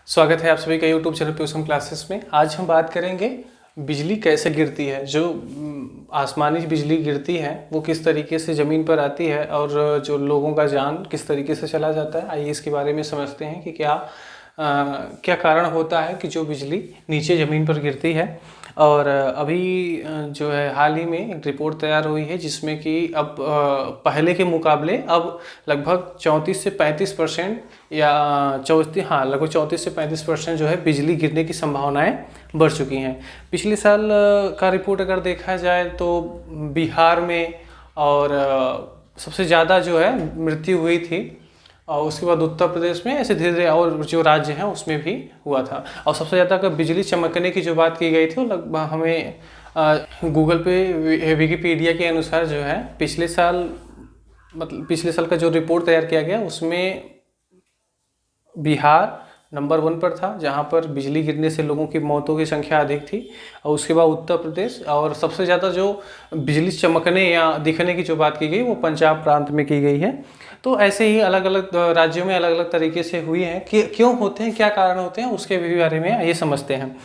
स्वागत है आप सभी का यूट्यूब चैनल प्यूसम क्लासेस में। आज हम बात करेंगे बिजली कैसे गिरती है। जो आसमानी बिजली गिरती है वो किस तरीके से ज़मीन पर आती है और जो लोगों का जान किस तरीके से चला जाता है। आइए इसके बारे में समझते हैं कि क्या कारण होता है कि जो बिजली नीचे ज़मीन पर गिरती है। और अभी जो है हाल ही में एक रिपोर्ट तैयार हुई है जिसमें कि अब पहले के मुकाबले अब लगभग 34 से 35% या लगभग 34 से 35% जो है बिजली गिरने की संभावनाएं बढ़ चुकी हैं। पिछले साल का रिपोर्ट अगर देखा जाए तो बिहार में और सबसे ज़्यादा जो है मृत्यु हुई थी और उसके बाद उत्तर प्रदेश में, ऐसे धीरे धीरे और जो राज्य हैं उसमें भी हुआ था। और सबसे ज़्यादा अगर बिजली चमकने की जो बात की गई थी वो लगभग हमें गूगल पे विकिपीडिया के अनुसार जो है पिछले साल का जो रिपोर्ट तैयार किया गया उसमें बिहार नंबर 1 पर था, जहां पर बिजली गिरने से लोगों की मौतों की संख्या अधिक थी। और उसके बाद उत्तर प्रदेश, और सबसे ज़्यादा जो बिजली चमकने या दिखने की जो बात की गई वो पंजाब प्रांत में की गई है। तो ऐसे ही अलग अलग राज्यों में अलग अलग तरीके से हुई हैं कि क्यों होते हैं, क्या कारण होते हैं, उसके भी बारे में ये समझते हैं।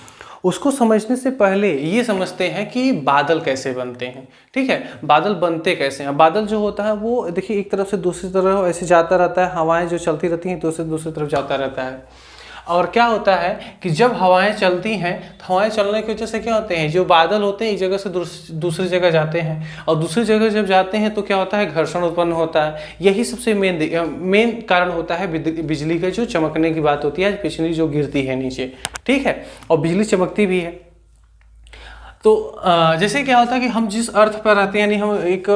उसको समझने से पहले ये समझते हैं कि बादल कैसे बनते हैं। ठीक है, बादल बनते कैसे हैं। बादल जो होता है वो देखिए एक तरफ से दूसरी तरफ ऐसे जाता रहता है, हवाएं जो चलती रहती हैं दूसरी तरफ जाता रहता है। और क्या होता है कि जब हवाएं चलती हैं तो हवाएं चलने की वजह से क्या होते हैं, जो बादल होते हैं एक जगह से दूसरी जगह जाते हैं, और दूसरी जगह जब जाते हैं तो क्या होता है, घर्षण उत्पन्न होता है। यही सबसे मेन कारण होता है बिजली के जो चमकने की बात होती है, बिजली जो गिरती है नीचे। ठीक है, और बिजली चमकती भी है। तो जैसे क्या होता है कि हम जिस अर्थ पर रहते हैं, यानी हम एक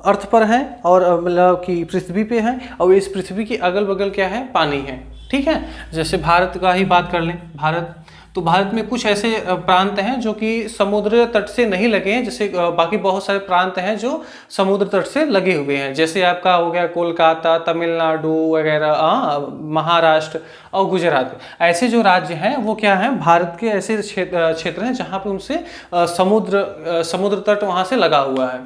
अर्थ पर हैं और मतलब कि पृथ्वी पे हैं, और इस पृथ्वी के अगल बगल क्या है, पानी है। ठीक है, जैसे भारत का ही बात कर लें, भारत में कुछ ऐसे प्रांत हैं जो कि समुद्र तट से नहीं लगे हैं, जैसे बाकी बहुत सारे प्रांत हैं जो समुद्र तट से लगे हुए हैं। जैसे आपका हो गया कोलकाता, तमिलनाडु वगैरह, महाराष्ट्र और गुजरात। ऐसे जो राज्य हैं वो क्या हैं, भारत के ऐसे क्षेत्र हैं जहाँ पे उनसे समुद्र तट वहाँ से लगा हुआ है।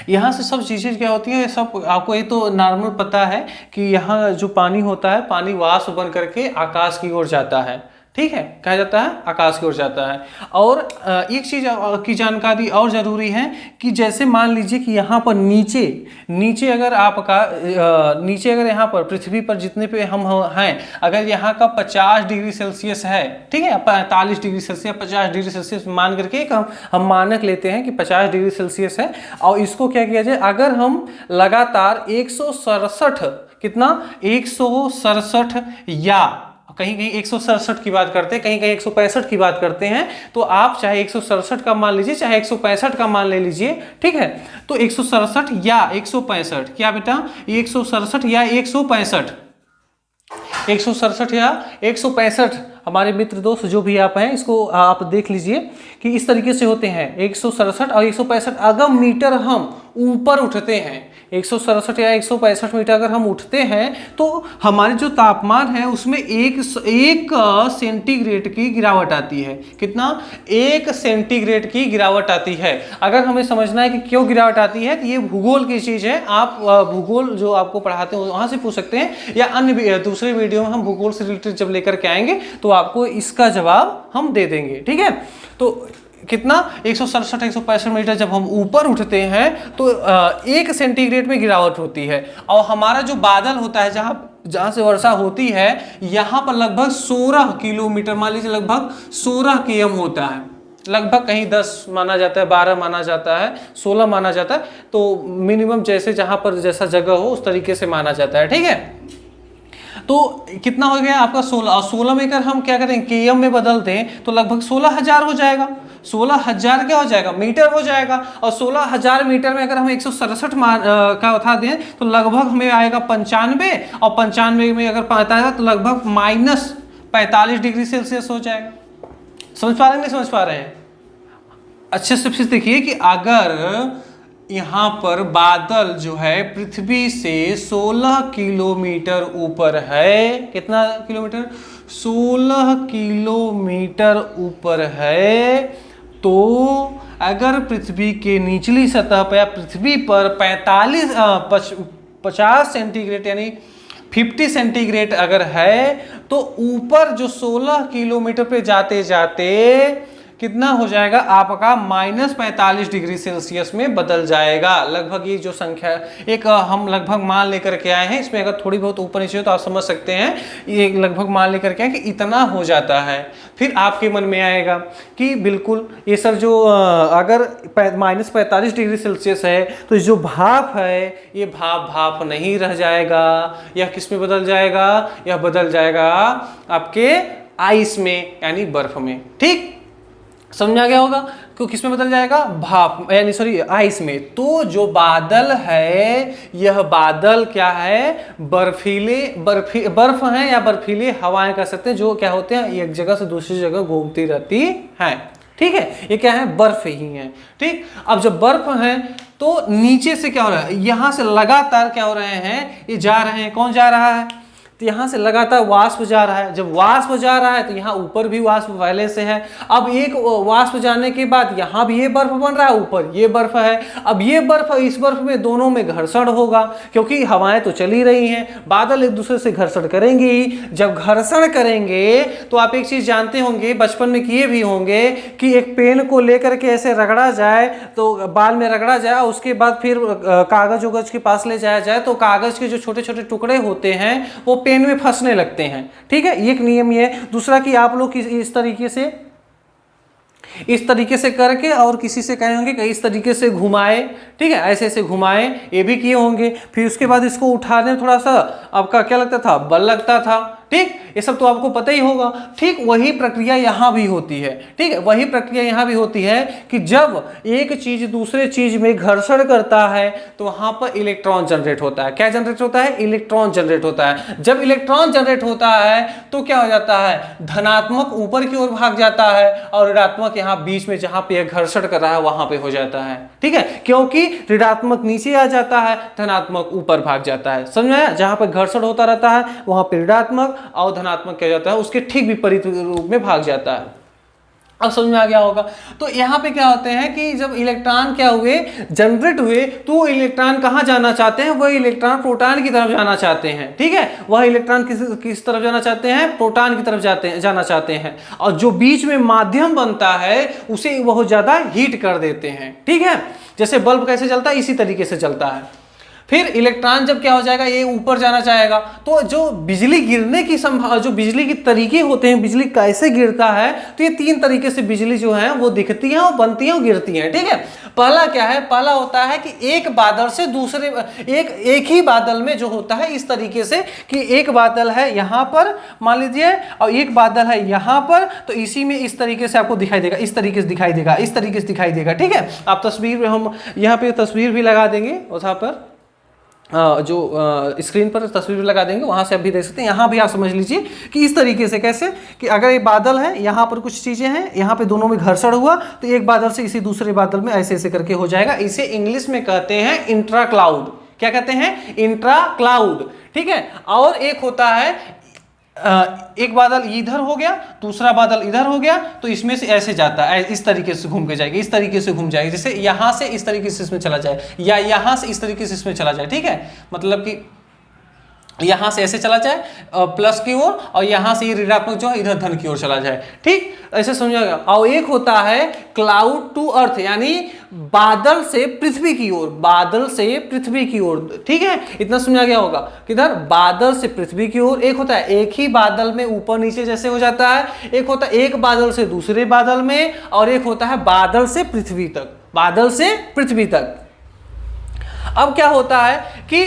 यहाँ से सब चीज़ें क्या होती है, सब आपको ये तो नॉर्मल पता है कि यहाँ जो पानी होता है, पानी वाष्प बन करके आकाश की ओर जाता है। ठीक है, कहा जाता है आकाश की ओर जाता है। और एक चीज़ की जानकारी और ज़रूरी है कि जैसे मान लीजिए कि यहाँ पर नीचे अगर यहाँ पर पृथ्वी पर जितने पे हम हैं, अगर यहाँ का 50 डिग्री सेल्सियस है, ठीक है, 45 डिग्री सेल्सियस 50 डिग्री सेल्सियस मान करके हम मानक लेते हैं कि 50 डिग्री सेल्सियस है। और इसको क्या किया जाए, अगर हम लगातार 167 या कहीं 167 की बात करते हैं, कहीं 165 की बात करते हैं, तो आप चाहे 167 का मान लीजिए चाहे 165 का मान ले लीजिए। ठीक है, तो 167 या 165, क्या बेटा, 167 या 165 हमारे मित्र दोस्त जो भी आप हैं, इसको आप देख लीजिए कि इस तरीके से होते हैं। 167 और 165 अगर मीटर हम ऊपर उठते हैं, 167 या 165 मीटर अगर हम उठते हैं तो हमारे जो तापमान है उसमें एक सेंटीग्रेड की गिरावट आती है। कितना? 1 सेंटीग्रेड की गिरावट आती है। अगर हमें समझना है कि क्यों गिरावट आती है तो ये भूगोल की चीज़ है। आप भूगोल जो आपको पढ़ाते हैं वहाँ से पूछ सकते हैं, या अन्य दूसरे वीडियो में हम भूगोल से रिलेटेड जब लेकर के आएंगे तो आपको इसका जवाब हम दे देंगे। ठीक है, तो कितना, 167 165 मीटर जब हम ऊपर उठते हैं तो 1 सेंटीग्रेड में गिरावट होती है। और हमारा जो बादल होता है, जहां से वर्षा होती है, यहां पर लगभग 16 किलोमीटर, मान लीजिए लगभग 16 km होता है। लगभग कहीं 10 माना जाता है, 12 माना जाता है, 16 माना जाता है। तो मिनिमम जैसे जहां पर जैसा जगह हो उस तरीके से माना जाता है। ठीक है, तो कितना हो गया आपका 16, और 16 में अगर हम क्या करें, केएम में बदल दें तो लगभग 16,000 हो जाएगा। 16,000 क्या हो जाएगा, मीटर हो जाएगा। और 16,000 मीटर में अगर हम 167 का उठा दें तो लगभग हमें आएगा 95, और 95 में अगर पाता है तो लगभग -45 डिग्री सेल्सियस हो जाएगा। समझ पा रहे हैं, नहीं समझ पा रहे हैं? अच्छे से फिर देखिए कि अगर यहाँ पर बादल जो है पृथ्वी से 16 किलोमीटर ऊपर है, कितना किलोमीटर, 16 किलोमीटर ऊपर है, तो अगर पृथ्वी के निचली सतह पर या पृथ्वी पर 50 सेंटीग्रेड यानी 50 सेंटीग्रेड अगर है तो ऊपर जो 16 किलोमीटर पे जाते जाते कितना हो जाएगा आपका -45 डिग्री सेल्सियस में बदल जाएगा। लगभग ये जो संख्या एक हम लगभग मान लेकर के आए हैं, इसमें अगर थोड़ी बहुत ऊपर नीचे हो तो आप समझ सकते हैं, ये लगभग मान लेकर के आए कि इतना हो जाता है। फिर आपके मन में आएगा कि बिल्कुल ये सर जो अगर -45 डिग्री सेल्सियस है तो जो भाप है ये भाप नहीं रह जाएगा, यह किस में बदल जाएगा, यह बदल जाएगा आपके आइस में यानी बर्फ में। ठीक, समझा गया होगा क्यों किस में बदल जाएगा, भाप यानी सॉरी आइस में। तो जो बादल है यह बादल क्या है, बर्फ है या बर्फीले हवाएं कह सकते हैं, जो क्या होते हैं एक जगह से दूसरी जगह घूमती रहती हैं। ठीक है, ये क्या है, बर्फ ही है। ठीक, अब जब बर्फ है तो नीचे से क्या हो रहा है, यहां से लगातार क्या हो रहे हैं, ये जा रहे हैं। कौन जा रहा है, तो यहाँ से लगातार वाष्प जा रहा है। जब वाष्प जा रहा है तो यहाँ ऊपर भी वाष्प पहले से है। अब एक वाष्प जाने के बाद यहाँ भी ये बर्फ बन रहा है, ऊपर ये बर्फ है। अब ये बर्फ इस बर्फ में दोनों में घर्षण होगा, क्योंकि हवाएं तो चली रही हैं, बादल एक दूसरे से घर्षण करेंगे ही। जब घर्षण करेंगे तो आप एक चीज जानते होंगे, बचपन में किए भी होंगे कि एक पेन को लेकर के ऐसे रगड़ा जाए तो बाल में रगड़ा जाए, उसके बाद फिर कागज उगज के पास ले जाया जाए तो कागज के जो छोटे छोटे टुकड़े होते हैं वो पेन में फंसने लगते हैं। ठीक है, एक नियम ये है। दूसरा कि आप लोग इस तरीके से करके और किसी से कहे होंगे कि इस तरीके से घुमाए, ठीक है, ऐसे ऐसे घुमाए, ये भी किए होंगे। फिर उसके बाद इसको उठाने में थोड़ा सा आपका क्या लगता था, बल लगता था। ठीक, ये सब तो आपको पता ही होगा। ठीक, वही प्रक्रिया यहाँ भी होती है। ठीक है, वही प्रक्रिया यहाँ भी होती है कि जब एक चीज दूसरे चीज में घर्षण करता है तो वहां पर इलेक्ट्रॉन जनरेट होता है। क्या जनरेट होता है, इलेक्ट्रॉन जनरेट होता है। जब इलेक्ट्रॉन जनरेट होता है तो क्या हो जाता है, धनात्मक ऊपर की ओर भाग जाता है और ऋणात्मक यहाँ बीच में जहां पे घर्षण कर रहा है वहां पे हो जाता है। ठीक है, क्योंकि ऋणात्मक नीचे आ जाता है, धनात्मक ऊपर भाग जाता है। समझ में आया, जहां पर घर्षण होता रहता है वहां पे ऋणात्मक और धनात्मक क्या जाता है, उसके ठीक विपरीत रूप में भाग जाता है। अब समझ में आ गया होगा। तो यहाँ पे क्या होते हैं कि जब इलेक्ट्रॉन क्या हुए, जनरेट हुए, तो इलेक्ट्रॉन कहाँ जाना चाहते हैं, वह इलेक्ट्रॉन प्रोटॉन की तरफ जाना चाहते हैं। ठीक है, वह इलेक्ट्रॉन किस तरफ जाना चाहते हैं, प्रोटॉन की तरफ जाना चाहते हैं। और जो बीच में माध्यम बनता है उसे बहुत ज्यादा हीट कर देते हैं। ठीक है, जैसे बल्ब कैसे जलता है इसी तरीके से चलता है। फिर इलेक्ट्रॉन जब क्या हो जाएगा, ये ऊपर जाना चाहेगा तो जो बिजली गिरने की जो बिजली के तरीके होते हैं, बिजली कैसे गिरता है, तो ये 3 तरीके से बिजली जो है वो दिखती है और बनती है और गिरती है। ठीक है, पहला क्या है, पहला होता है कि एक बादल से दूसरे एक ही बादल में जो होता है इस तरीके से कि एक बादल है यहाँ पर मान लीजिए और एक बादल है यहाँ पर, तो इसी में इस तरीके से आपको दिखाई देगा, इस तरीके से दिखाई देगा, इस तरीके से दिखाई देगा। ठीक है, आप तस्वीर में हम यहाँ पे तस्वीर भी लगा देंगे, वहाँ पर जो स्क्रीन पर तस्वीर भी लगा देंगे, वहां से आप भी देख सकते हैं। यहाँ भी आप समझ लीजिए कि इस तरीके से कैसे कि अगर ये बादल है, यहाँ पर कुछ चीजें हैं, यहाँ पे दोनों में घर्षण हुआ तो एक बादल से इसी दूसरे बादल में ऐसे ऐसे करके हो जाएगा। इसे इंग्लिश में कहते हैं इंट्रा क्लाउड। क्या कहते हैं, इंट्रा क्लाउड। ठीक है, और एक होता है एक बादल इधर हो गया, दूसरा बादल इधर हो गया, तो इसमें से ऐसे जाता है, इस तरीके से घूम के जाएगी, इस तरीके से घूम जाएगी, जैसे यहां से इस तरीके से इसमें चला जाए या यहां से इस तरीके से इसमें चला जाए। ठीक है, मतलब कि यहां से ऐसे चला जाए प्लस की ओर और यहां से ऋणात्मक जो है इधर धन की ओर चला जाए। ठीक, ऐसे समझिएगा। और एक होता है क्लाउड टू अर्थ, यानी बादल से पृथ्वी की ओर, बादल से पृथ्वी की ओर। ठीक है, इतना समझा गया होगा, किधर बादल से पृथ्वी की ओर। एक होता है एक ही बादल में ऊपर नीचे जैसे हो जाता है, एक होता है एक बादल से दूसरे बादल में, और एक होता है बादल से पृथ्वी तक, बादल से पृथ्वी तक। अब क्या होता है कि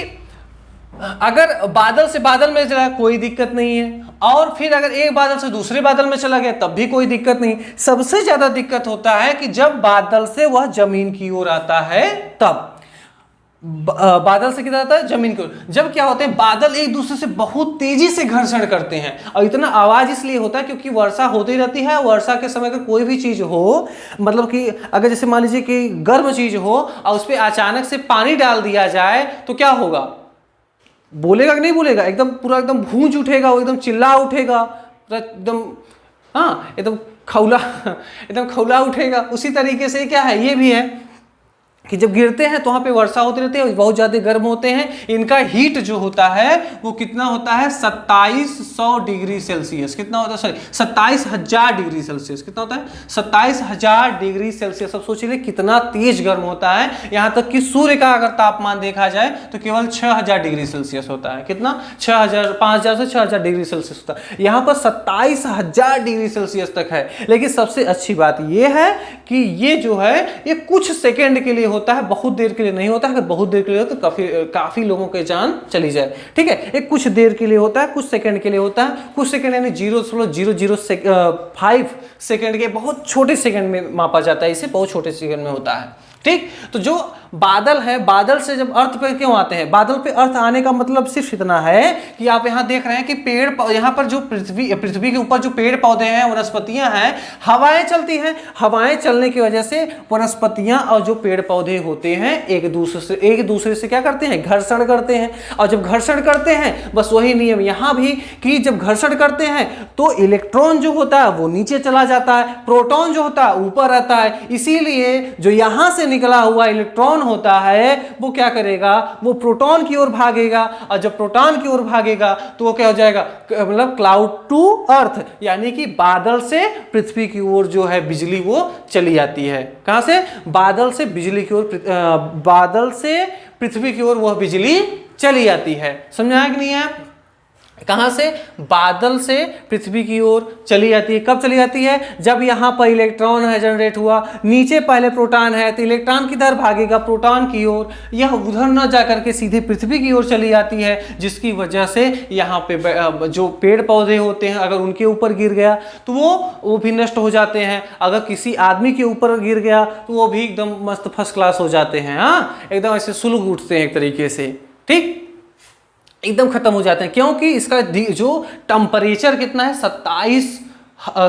अगर बादल से बादल में चला कोई दिक्कत नहीं है, और फिर अगर एक बादल से दूसरे बादल में चला गया तब भी कोई दिक्कत नहीं। सबसे ज्यादा दिक्कत होता है कि जब बादल से वह जमीन की ओर आता है, तब बादल से किधर आता है, जमीन की ओर। जब क्या होते हैं, बादल एक दूसरे से बहुत तेजी से घर्षण करते हैं, और इतना आवाज इसलिए होता है क्योंकि वर्षा होती रहती है। वर्षा के समय अगर कोई भी चीज हो, मतलब कि अगर जैसे मान लीजिए कि गर्म चीज हो और उस पर अचानक से पानी डाल दिया जाए तो क्या होगा, बोलेगा कि नहीं बोलेगा, एकदम पूरा एकदम गूंज उठेगा, वो एकदम चिल्ला उठेगा, एकदम हाँ एकदम खौला एकदम खौला उठेगा। उसी तरीके से क्या है, ये भी है कि जब गिरते हैं तो वहाँ पे वर्षा होती रहती है, बहुत ज़्यादा गर्म होते हैं। इनका हीट जो होता है वो कितना होता है 2700 डिग्री सेल्सियस। कितना होता है, सॉरी 27,000 डिग्री सेल्सियस। कितना होता है 27,000 डिग्री सेल्सियस। अब सोचिए कितना तेज गर्म होता है। यहाँ तक कि सूर्य का अगर तापमान देखा जाए तो केवल 6,000 डिग्री सेल्सियस होता है। कितना 5,000 से 6,000 डिग्री सेल्सियस होता है। यहाँ पर 27,000 डिग्री सेल्सियस तक है। लेकिन सबसे अच्छी बात यह है कि ये जो है ये कुछ सेकेंड के लिए होता है, बहुत देर के लिए नहीं होता है। अगर बहुत देर के लिए हो तो काफी लोगों की जान चली जाए। ठीक है, एक कुछ देर के लिए होता है, कुछ सेकंड के लिए होता है। कुछ सेकंड यानी 0.005 सेकंड के, बहुत छोटे सेकंड में मापा जाता है, इसे बहुत छोटे सेकंड में होता है। ठीक, तो जो बादल है, बादल से जब अर्थ पे क्यों आते हैं, बादल पे अर्थ आने का मतलब सिर्फ इतना है कि आप यहाँ देख रहे हैं कि पेड़, यहाँ पर जो पृथ्वी के ऊपर जो पेड़ पौधे हैं, वनस्पतियां हैं, हवाएं चलती हैं। हवाएं चलने की वजह से वनस्पतियां और जो पेड़ पौधे होते हैं एक दूसरे से क्या करते हैं, घर्षण करते हैं। और जब घर्षण करते हैं, बस वही नियम यहाँ भी कि जब घर्षण करते हैं तो इलेक्ट्रॉन जो होता है वो नीचे चला जाता है, प्रोटॉन जो होता है ऊपर रहता है। इसीलिए जो यहाँ से निकला हुआ इलेक्ट्रॉन होता है वो क्या करेगा, वो प्रोटॉन की ओर भागेगा। और जब प्रोटॉन की ओर भागेगा तो वो क्या हो जाएगा, मतलब क्लाउड टू अर्थ, यानी कि बादल से पृथ्वी की ओर जो है बिजली वो चली जाती है। कहां से, बादल से बिजली की ओर, बादल से पृथ्वी की ओर वह बिजली चली जाती है। समझा कि नहीं है? कहां से, बादल से पृथ्वी की ओर चली जाती है। कब चली जाती है, जब यहां पर इलेक्ट्रॉन है जनरेट हुआ, नीचे पहले प्रोटॉन है तो इलेक्ट्रॉन किधर भागेगा, प्रोटॉन की ओर। यह उधर न जाकर के सीधे पृथ्वी की ओर चली जाती है, जिसकी वजह से यहाँ पे जो पेड़ पौधे होते हैं अगर उनके ऊपर गिर गया तो वो भी नष्ट हो जाते हैं। अगर किसी आदमी के ऊपर गिर गया तो वो भी एकदम मस्त फर्स्ट क्लास हो जाते हैं। हाँ, एकदम ऐसे सुलग उठते हैं एक तरीके से। ठीक, एकदम खत्म हो जाते हैं, क्योंकि इसका जो टेम्परेचर कितना है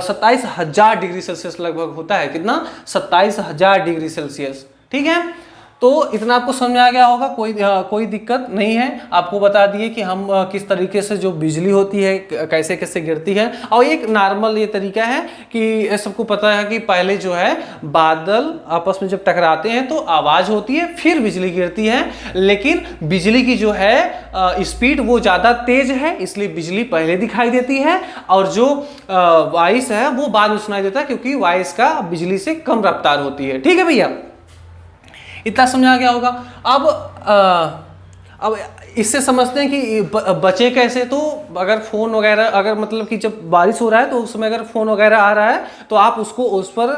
27,000 डिग्री सेल्सियस लगभग होता है। कितना, 27,000 डिग्री सेल्सियस। ठीक है, तो इतना आपको समझ में आ गया होगा, कोई दिक्कत नहीं है। आपको बता दिए कि हम किस तरीके से जो बिजली होती है कैसे कैसे गिरती है। और एक नॉर्मल ये तरीका है कि सबको पता है कि पहले जो है बादल आपस में जब टकराते हैं तो आवाज़ होती है, फिर बिजली गिरती है। लेकिन बिजली की जो है स्पीड वो ज़्यादा तेज है, इसलिए बिजली पहले दिखाई देती है और जो वॉइस है वो बाद में सुनाई देता है, क्योंकि वॉइस का बिजली से कम रफ्तार होती है। ठीक है भैया, इतना समझा गया होगा। अब इससे समझते हैं कि बचे कैसे। तो अगर फ़ोन वगैरह, अगर मतलब कि जब बारिश हो रहा है तो उस समय अगर फ़ोन वगैरह आ रहा है तो आप उसको उस पर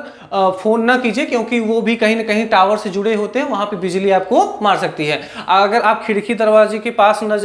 फ़ोन ना कीजिए, क्योंकि वो भी कहीं ना कहीं टावर से जुड़े होते हैं, वहाँ पे बिजली आपको मार सकती है। अगर आप खिड़की दरवाजे के पास न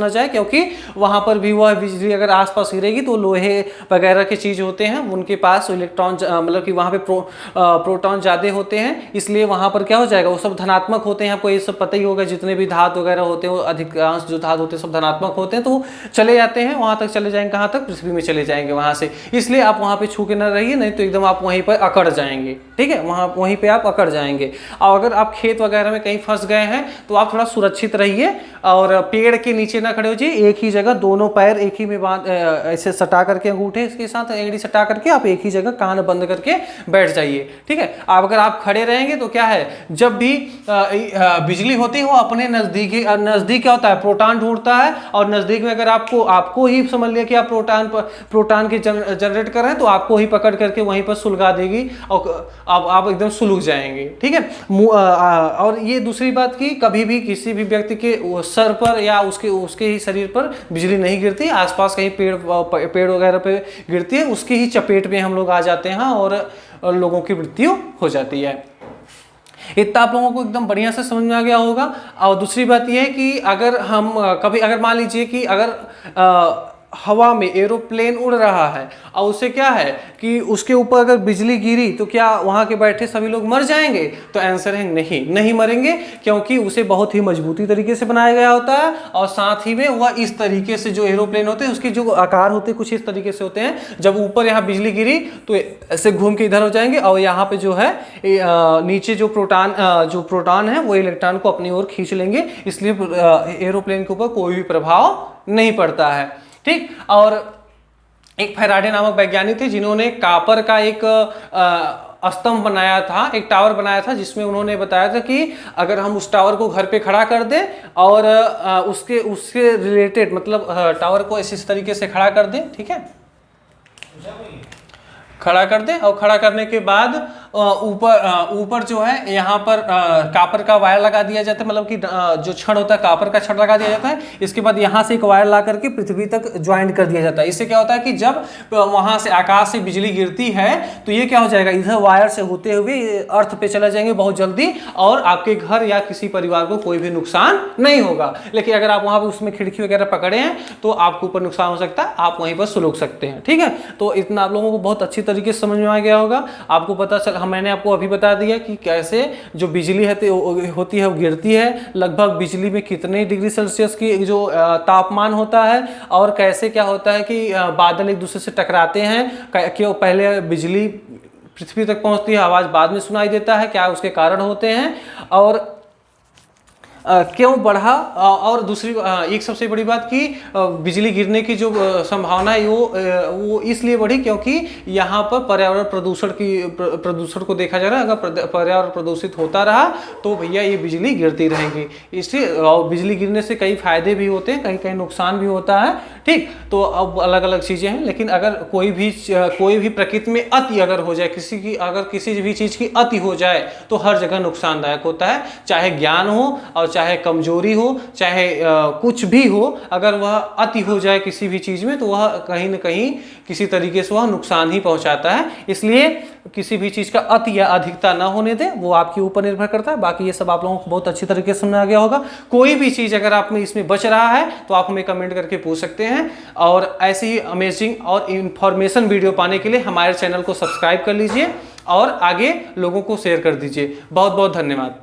जाएं, क्योंकि वहाँ पर भी वह बिजली अगर आसपास गिरेगी तो लोहे वगैरह के चीज़ होते हैं, उनके पास इलेक्ट्रॉन मतलब कि वहाँ पे प्रोटॉन ज़्यादा होते हैं, इसलिए वहाँ पर क्या हो जाएगा, वो सब धनात्मक होते हैं। आपको ये सब पता ही होगा, जितने भी धातु वगैरह होते हैं वो अधिकांश जो धातु होते हैं सब धनात्मक होते हैं, तो वो चले जाते हैं वहाँ तक, चले जाएंगे कहाँ तक, पृथ्वी में चले जाएंगे वहाँ से। इसलिए आप वहाँ पे छू के न रहिए, नहीं तो एकदम आप वहीं पर अकड़ जाएंगे। ठीक है, वहीं पे आप अकड़ जाएंगे। और अगर आप खेत वगैरह में कहीं फंस गए हैं तो आप थोड़ा सुरक्षित रहिए और पेड़ के नीचे ना खड़े हो जाइए। एक ही जगह दोनों पैर एक ही में बांध, ऐसे सटा करके, अंगूठे इसके साथ एड़ी सटा करके आप एक ही जगह कान बंद करके बैठ जाइए। ठीक है, अगर आप खड़े रहेंगे तो क्या है, जब भी बिजली होती है वो अपने नजदीक क्या होता है, प्रोटॉन ढूंढता है। और नजदीक में अगर आपको ही समझ लिया कि आप प्रोटॉन के जनरेट कर रहे हैं तो आपको ही पकड़ करके वहीं पर सुलगा देगी और आप एकदम सुलग जाएंगे। ठीक है, और ये दूसरी बात कि कभी भी किसी भी व्यक्ति के सर पर या उसके ही शरीर पर बिजली नहीं गिरती, आसपास कहीं पेड़ वगैरह पे गिरती है, उसकी ही चपेट में हम लोग आ जाते हैं और लोगों की मृत्यु हो जाती है। इतना आप लोगों को एकदम बढ़िया से समझ में आ गया होगा। और दूसरी बात यह है कि अगर हम कभी, अगर मान लीजिए कि अगर हवा में एरोप्लेन उड़ रहा है और उसे क्या है कि उसके ऊपर अगर बिजली गिरी तो क्या वहाँ के बैठे सभी लोग मर जाएंगे? तो आंसर है नहीं मरेंगे, क्योंकि उसे बहुत ही मजबूती तरीके से बनाया गया होता है। और साथ ही में वह इस तरीके से, जो एरोप्लेन होते हैं उसके जो आकार होते हैं कुछ इस तरीके से होते हैं, जब ऊपर यहाँ बिजली गिरी तो ऐसे घूम के इधर हो जाएंगे और यहाँ पे जो है नीचे जो प्रोटॉन है वो इलेक्ट्रॉन को अपनी ओर खींच लेंगे, इसलिए एरोप्लेन के ऊपर कोई भी प्रभाव नहीं पड़ता है। ठीक, और एक फैराडे नामक वैज्ञानिक थे जिन्होंने कॉपर का एक स्तंभ बनाया था, एक टावर बनाया था, जिसमें उन्होंने बताया था कि अगर हम उस टावर को घर पे खड़ा कर दें और उसके उसके रिलेटेड मतलब टावर को इस तरीके से खड़ा कर दें, ठीक है, खड़ा कर दें और खड़ा करने के बाद ऊपर जो है यहाँ पर कापर का वायर लगा दिया जाता है, मतलब कि जो छड़ होता है कापर का छड़ लगा दिया जाता है। इसके बाद यहाँ से एक वायर ला करके पृथ्वी तक ज्वाइन कर दिया जाता है। इससे क्या होता है कि जब वहाँ से आकाश से बिजली गिरती है तो ये क्या हो जाएगा, इधर वायर से होते हुए अर्थ पे चले जाएंगे बहुत जल्दी, और आपके घर या किसी परिवार को कोई भी नुकसान नहीं होगा। लेकिन अगर आप वहाँ पर उसमें खिड़की वगैरह पकड़े हैं तो आपके ऊपर नुकसान हो सकता है, आप वहीं पर सुलग सकते हैं, ठीक है। तो इतना आप लोगों को बहुत अच्छी तरीके से समझ में आ गया होगा। आपको पता चल, मैंने आपको अभी बता दिया कि कैसे जो बिजली होती है वो गिरती है, लगभग बिजली में कितने डिग्री सेल्सियस की जो तापमान होता है, और कैसे क्या होता है कि बादल एक दूसरे से टकराते हैं, क्यों पहले बिजली पृथ्वी तक पहुंचती है, आवाज बाद में सुनाई देता है, क्या उसके कारण होते हैं, और क्यों बढ़ा। और दूसरी एक सबसे बड़ी बात कि बिजली गिरने की जो संभावना है वो इसलिए बढ़ी क्योंकि यहाँ पर पर्यावरण प्रदूषण को देखा जा रहा है। अगर पर्यावरण प्रदूषित होता रहा तो भैया ये बिजली गिरती रहेगी। इसलिए बिजली गिरने से कई फायदे भी होते हैं, कहीं कहीं नुकसान भी होता है, ठीक। तो अब अलग अलग चीज़ें हैं, लेकिन अगर कोई भी प्रकृति में अति अगर हो जाए, किसी भी चीज़ की अति हो जाए तो हर जगह नुकसानदायक होता है, चाहे ज्ञान हो और चाहे कमजोरी हो, चाहे कुछ भी हो, अगर वह अति हो जाए किसी भी चीज़ में तो वह कहीं ना कहीं किसी तरीके से वह नुकसान ही पहुंचाता है। इसलिए किसी भी चीज़ का अति या अधिकता ना होने दें, वो आपके ऊपर निर्भर करता है। बाकी ये सब आप लोगों को बहुत अच्छी तरीके से समझ आ गया होगा। कोई भी चीज़ अगर आप में इसमें बच रहा है तो आप हमें कमेंट करके पूछ सकते हैं, और ऐसे ही अमेजिंग और इंफॉर्मेशन वीडियो पाने के लिए हमारे चैनल को सब्सक्राइब कर लीजिए और आगे लोगों को शेयर कर दीजिए। बहुत बहुत धन्यवाद।